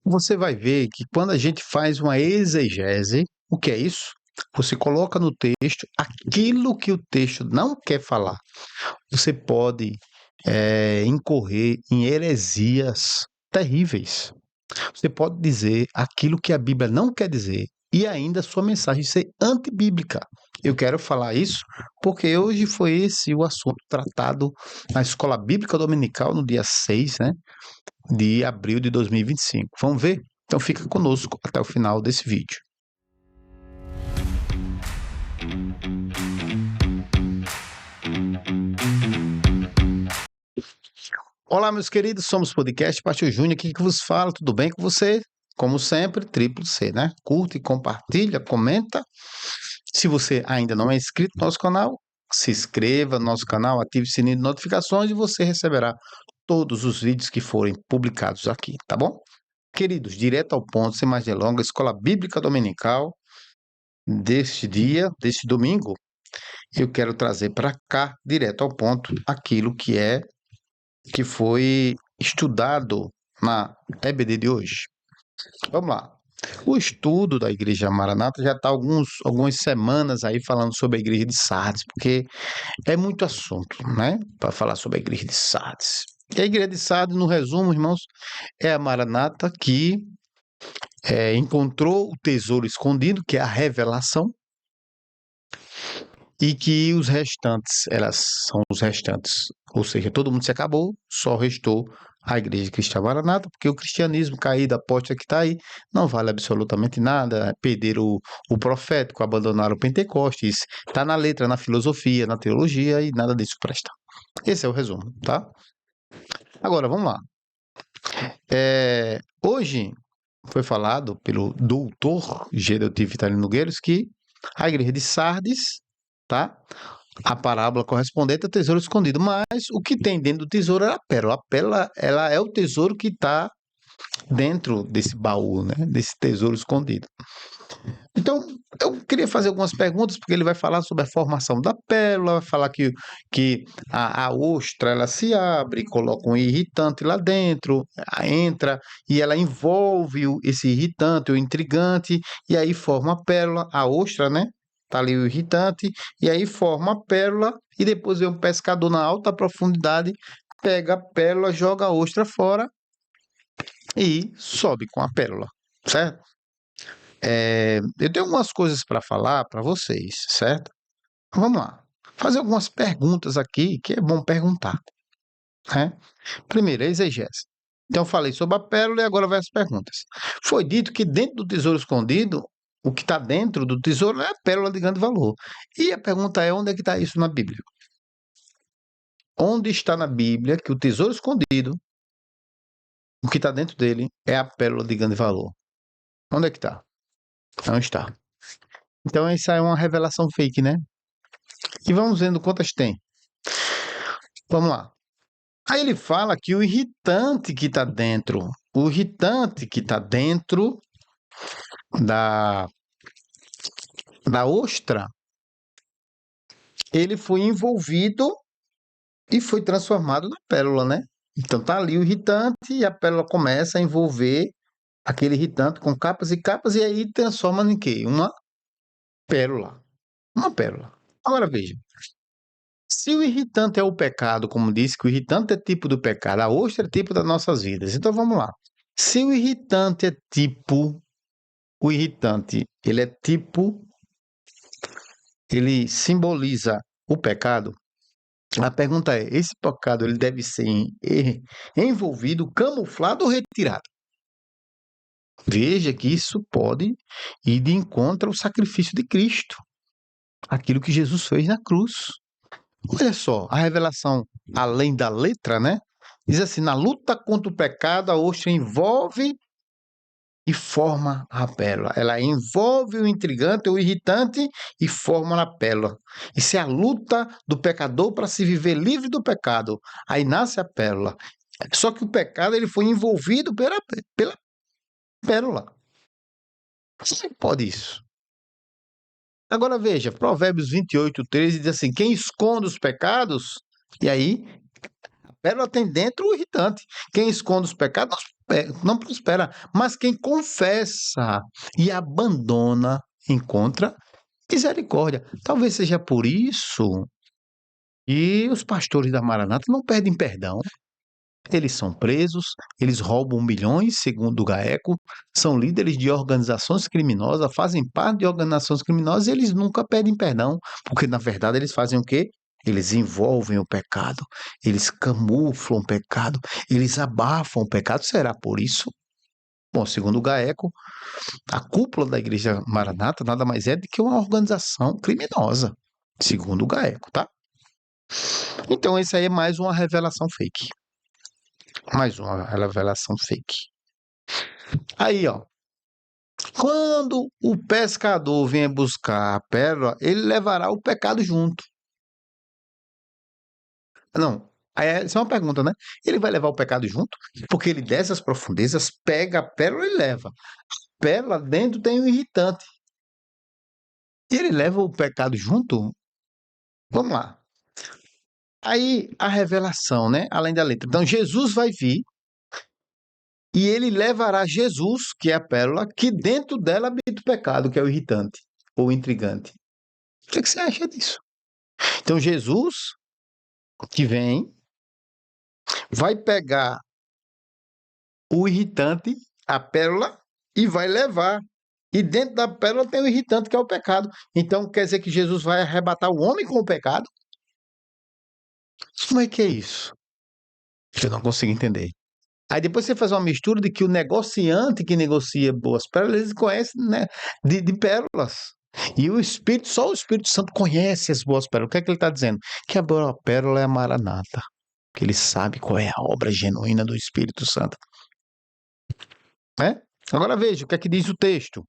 Você vai ver que quando a gente faz uma exegese, o que é isso? Você coloca no texto aquilo que o texto não quer falar. Você pode incorrer em heresias terríveis. Você pode dizer aquilo que a Bíblia não quer dizer e ainda a sua mensagem ser antibíblica. Eu quero falar isso porque hoje foi esse o assunto tratado na Escola Bíblica Dominical no dia 6, né, de abril de 2025. Vamos ver? Então fica conosco até o final desse vídeo. Olá, meus queridos, somos o podcast Pastor Júnior aqui que vos fala, tudo bem com você? Como sempre, triplo C, né? Curte, compartilha, comenta. Se você ainda não é inscrito no nosso canal, se inscreva no nosso canal, ative o sininho de notificações e você receberá todos os vídeos que forem publicados aqui, tá bom? Queridos, direto ao ponto, sem mais delongas, Escola Bíblica Dominical deste domingo, eu quero trazer para cá, direto ao ponto, aquilo que foi estudado na EBD de hoje. Vamos lá. O estudo da Igreja Maranata já está algumas semanas aí falando sobre a Igreja de Sardes, porque é muito assunto, né? Para falar sobre a Igreja de Sardes. E a Igreja de Sardes, no resumo, irmãos, é a Maranata que encontrou o tesouro escondido, que é a revelação, e que os restantes, elas são os restantes, ou seja, todo mundo se acabou, só restou a Igreja Cristã Maranata, porque o cristianismo caído, aposta que está aí, não vale absolutamente nada, perderam o profético, abandonaram o Pentecostes, está na letra, na filosofia, na teologia, e nada disso presta. Esse é o resumo, tá? Agora, vamos lá. Hoje foi falado pelo doutor Gedeuti Vitalino Nogueiros que a Igreja de Sardes, tá? A parábola correspondente ao tesouro escondido, mas o que tem dentro do tesouro é a pérola. A pérola, ela é o tesouro que está dentro desse baú, né? Desse tesouro escondido. Então, eu queria fazer algumas perguntas, porque ele vai falar sobre a formação da pérola, vai falar que a ostra ela se abre, coloca um irritante lá dentro, entra e ela envolve esse irritante, o intrigante, e aí forma a pérola, a ostra, né? Tá ali o irritante, e aí forma a pérola, e depois vem um pescador na alta profundidade, pega a pérola, joga a ostra fora e sobe com a pérola, certo? Eu tenho algumas coisas para falar para vocês, certo? Vamos lá. Fazer algumas perguntas aqui, que é bom perguntar, né? Primeiro, a exegese. Então, eu falei sobre a pérola e agora vai as perguntas. Foi dito que dentro do tesouro escondido, o que está dentro do tesouro é a pérola de grande valor. E a pergunta é, onde é que está isso na Bíblia? Onde está na Bíblia que o tesouro escondido, o que está dentro dele, é a pérola de grande valor? Onde é que está? Não está. Então, essa é uma revelação fake, né? E vamos vendo quantas tem. Vamos lá. Aí ele fala que o irritante que está dentro, da, da ostra, ele foi envolvido e foi transformado na pérola, né? Então tá ali o irritante e a pérola começa a envolver aquele irritante com capas e capas e aí transforma em quê? Uma pérola. Uma pérola. Agora veja, se o irritante é o pecado, como disse que o irritante é tipo do pecado, a ostra é tipo das nossas vidas. Então vamos lá. Se o irritante é tipo, ele é tipo, ele simboliza o pecado. A pergunta é: esse pecado ele deve ser envolvido, camuflado ou retirado? Veja que isso pode ir de encontro ao sacrifício de Cristo, aquilo que Jesus fez na cruz. Olha só, a revelação além da letra, né? Diz assim: na luta contra o pecado, a ostra envolve e forma a pérola. Ela envolve o intrigante, o irritante e forma a pérola. Isso é a luta do pecador para se viver livre do pecado. Aí nasce a pérola. Só que o pecado ele foi envolvido pela pérola. Como é que pode isso? Agora veja, Provérbios 28:13 diz assim: quem esconde os pecados, e aí a pérola tem dentro o irritante. Quem esconde os pecados, não prospera. Mas quem confessa e abandona encontra misericórdia. Talvez seja por isso que os pastores da Maranata não pedem perdão. Eles são presos, eles roubam milhões, segundo o GAECO, são líderes de organizações criminosas, fazem parte de organizações criminosas e eles nunca pedem perdão, porque na verdade eles fazem o quê? Eles envolvem o pecado, eles camuflam o pecado, eles abafam o pecado. Será por isso? Bom, segundo o GAECO, a cúpula da Igreja Maranata nada mais é do que uma organização criminosa, segundo o GAECO, tá? Então, isso aí é mais uma revelação fake. Mais uma revelação fake. Aí, ó. Quando o pescador vier buscar a pérola, ele levará o pecado junto. Não, essa é uma pergunta, né? Ele vai levar o pecado junto? Porque ele desce as profundezas, pega a pérola e leva. A pérola dentro tem um irritante. E ele leva o pecado junto? Vamos lá. Aí a revelação, né? Além da letra. Então Jesus vai vir e ele levará Jesus, que é a pérola, que dentro dela habita o pecado, que é o irritante ou intrigante. O que você acha disso? Então Jesus, que vem, vai pegar o irritante, a pérola, e vai levar. E dentro da pérola tem o irritante, que é o pecado. Então quer dizer que Jesus vai arrebatar o homem com o pecado? Como é que é isso? Eu não consigo entender. Aí depois você faz uma mistura de que o negociante que negocia boas pérolas, eles conhecem, né, de pérolas. E o Espírito, só o Espírito Santo conhece as boas pérolas. O que é que ele está dizendo? Que a boa pérola é a Maranata. Que ele sabe qual é a obra genuína do Espírito Santo. Né? Agora veja o que é que diz o texto.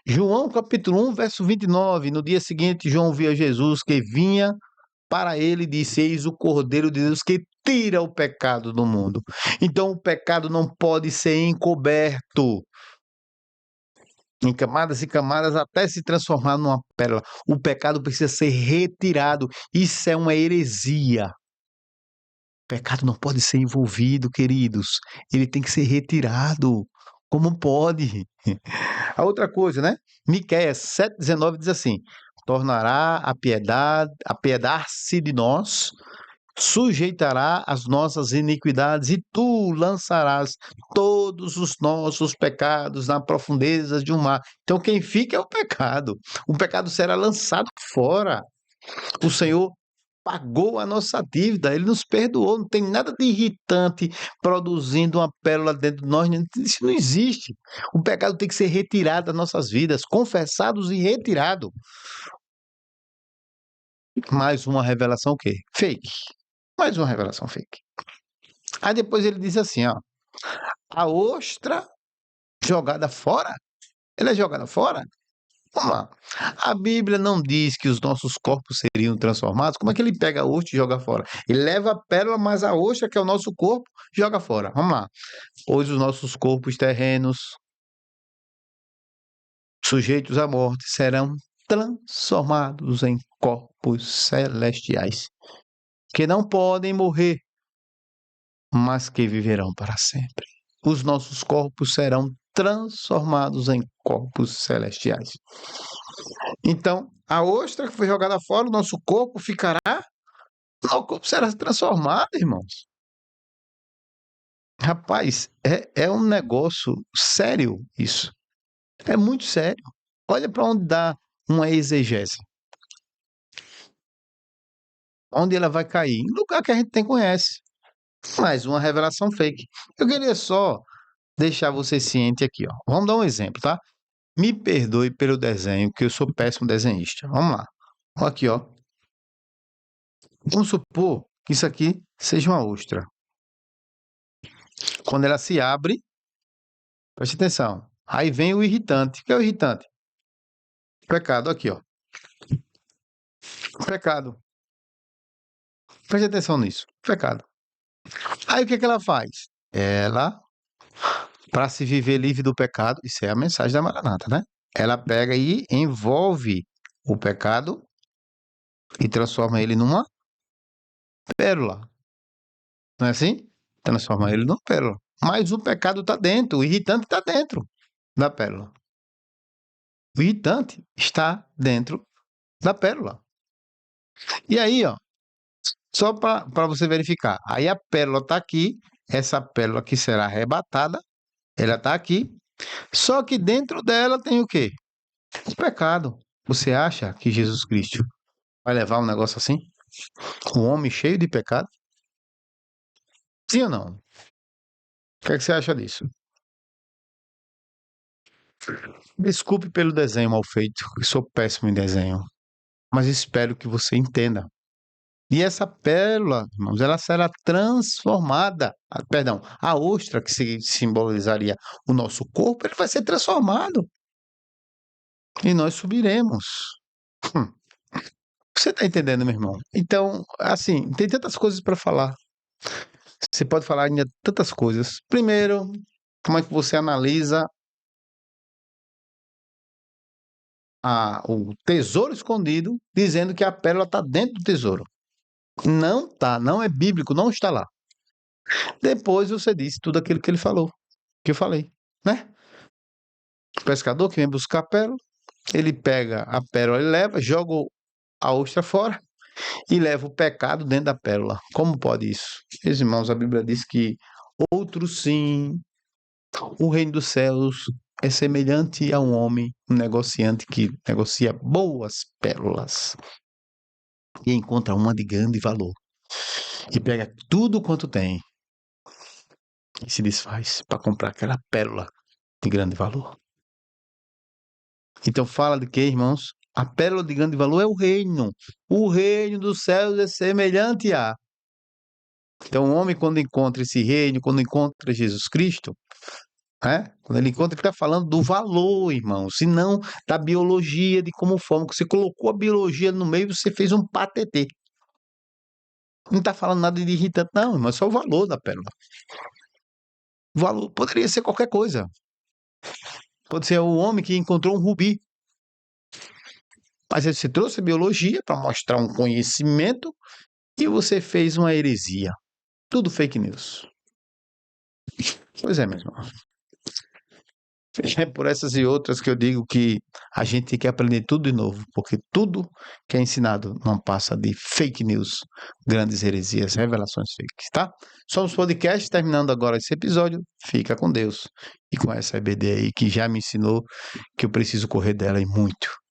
João capítulo 1, verso 29. No dia seguinte, João via Jesus que vinha para ele, disse: Eis o Cordeiro de Deus que tira o pecado do mundo. Então o pecado não pode ser encoberto em camadas e camadas até se transformar numa pérola. O pecado precisa ser retirado. Isso é uma heresia. O pecado não pode ser envolvido, queridos. Ele tem que ser retirado. Como pode? A outra coisa, né? Miqueias 7,19 diz assim: tornará a piedade, apiedar-se de nós, sujeitará as nossas iniquidades, e tu lançarás todos os nossos pecados na profundezas de um mar. Então, quem fica é o pecado. O pecado será lançado fora. O Senhor pagou a nossa dívida, ele nos perdoou, não tem nada de irritante produzindo uma pérola dentro de nós, isso não existe. O pecado tem que ser retirado das nossas vidas, confessados e retirado. Mais uma revelação o quê? Fake. Mais uma revelação fake. Aí depois ele diz assim, ó, a ostra jogada fora, ela é jogada fora? Vamos lá. A Bíblia não diz que os nossos corpos seriam transformados. Como é que ele pega a ostra e joga fora? Ele leva a pérola, mas a ostra, que é o nosso corpo, joga fora. Vamos lá. Pois os nossos corpos terrenos, sujeitos à morte, serão transformados em corpos celestiais, que não podem morrer, mas que viverão para sempre. Os nossos corpos serão transformados em corpos celestiais. Então, a ostra que foi jogada fora, o nosso corpo ficará, o corpo será transformado, irmãos. Rapaz, é um negócio sério isso. É muito sério. Olha para onde dá uma exegese. Onde ela vai cair? Em lugar que a gente nem conhece. Mais uma revelação fake. Eu queria só deixar você ciente aqui, ó. Vamos dar um exemplo, tá? Me perdoe pelo desenho, que eu sou péssimo desenhista. Vamos lá. Aqui, ó. Vamos supor que isso aqui seja uma ostra. Quando ela se abre, preste atenção. Aí vem o irritante. O que é o irritante? Pecado, aqui, ó. Pecado. Preste atenção nisso. Pecado. Aí o que é que ela faz? Ela, para se viver livre do pecado, isso é a mensagem da Maranata, né? Ela pega e envolve o pecado e transforma ele numa pérola. Não é assim? Transforma ele numa pérola. mas o pecado está dentro, o irritante está dentro da pérola. O irritante está dentro da pérola. E aí, ó, só para você verificar, aí a pérola está aqui, essa pérola que será arrebatada, ela está aqui, só que dentro dela tem o quê? O pecado. Você acha que Jesus Cristo vai levar um negócio assim? Um homem cheio de pecado? Sim ou não? O que é que você acha disso? Desculpe pelo desenho mal feito, eu sou péssimo em desenho, mas espero que você entenda. E essa pérola, irmãos, ela será transformada. Perdão, a ostra que simbolizaria o nosso corpo, ele vai ser transformado. E nós subiremos. Hum, Você está entendendo, meu irmão? Então, assim, tem tantas coisas para falar. Você pode falar ainda tantas coisas. Primeiro, como é que você analisa o tesouro escondido, dizendo que a pérola está dentro do tesouro? Não tá, não é bíblico, não está lá. Depois você disse tudo aquilo que ele falou, que eu falei, né? O pescador que vem buscar a pérola, ele pega a pérola e leva, joga a ostra fora e leva o pecado dentro da pérola. Como pode isso? Meus irmãos, a Bíblia diz que outro sim, o reino dos céus é semelhante a um homem, um negociante que negocia boas pérolas e encontra uma de grande valor e pega tudo quanto tem e se desfaz para comprar aquela pérola de grande valor. Então fala de quê, irmãos? A pérola de grande valor é o reino. O reino dos céus é semelhante a. Então o homem, quando encontra esse reino, quando encontra Jesus Cristo, né? Quando ele encontra, ele está falando do valor, irmãos, e não da biologia, de como forma. Que você colocou a biologia no meio, você fez um patetê. Não está falando nada de irritante, não, mas só o valor da pérola. O valor poderia ser qualquer coisa. Pode ser o homem que encontrou um rubi. Mas você trouxe a biologia para mostrar um conhecimento e você fez uma heresia. Tudo fake news. Pois é, meu irmão. É por essas e outras que eu digo que a gente tem que aprender tudo de novo, porque tudo que é ensinado não passa de fake news, grandes heresias, revelações fakes, tá? Somos podcast, terminando agora esse episódio. Fica com Deus e com essa EBD aí que já me ensinou que eu preciso correr dela e muito.